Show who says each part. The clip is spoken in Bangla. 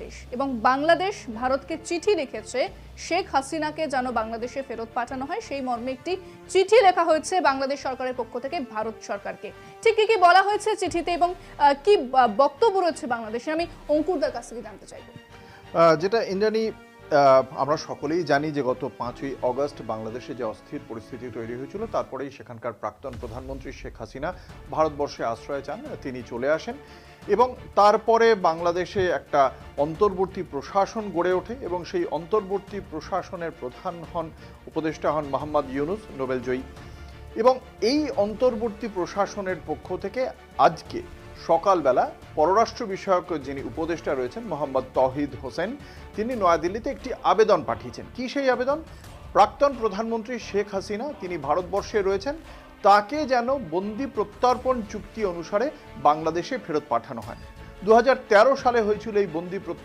Speaker 1: বাংলাদেশ, এবং বাংলাদেশ ভারতকে চিঠি লিখেছে শেখ হাসিনাকে যেন বাংলাদেশে ফেরত পাঠানো হয়, সেই মর্মে একটি চিঠি লেখা হয়েছে বাংলাদেশ সরকারের পক্ষ থেকে ভারত সরকারকে। ঠিক কি কি বলা হয়েছে চিঠিতে এবং কি বক্তব্য রয়েছে বাংলাদেশে, আমি অঙ্কুরদার কাছ থেকে জানতে চাইব।
Speaker 2: যেটা ইন্দ্রাণী, আমরা সকলেই জানি যে গত 5ই অগস্ট বাংলাদেশে যে অস্থির পরিস্থিতি তৈরি হয়েছিল, তারপরেই সেখানকার প্রাক্তন প্রধানমন্ত্রী শেখ হাসিনা ভারতবর্ষে আশ্রয় চান, তিনি চলে আসেন এবং তারপরে বাংলাদেশে একটা অন্তর্বর্তী প্রশাসন গড়ে ওঠে এবং সেই অন্তর্বর্তী প্রশাসনের প্রধান উপদেষ্টা হন মোহাম্মদ ইউনূস, নোবেলজয়ী। এবং এই অন্তর্বর্তী প্রশাসনের পক্ষ থেকে আজকে সকালবেলা পররাষ্ট্র বিষয়ক যিনি উপদেষ্টা রয়েছেন মোহাম্মদ তৌহিদ হোসেন, তিনি নয়াদিল্লিতে একটি আবেদন পাঠিয়েছেন। কি সেই আবেদন? প্রাক্তন প্রধানমন্ত্রী শেখ হাসিনা, তিনি ভারতবর্ষে রয়েছেন, তাকে যেন বন্দি প্রত্যর্পণ চুক্তি অনুসারে বাংলাদেশে ফেরত পাঠানো হয়। 2013 সালে হয়েছিল এই বন্দি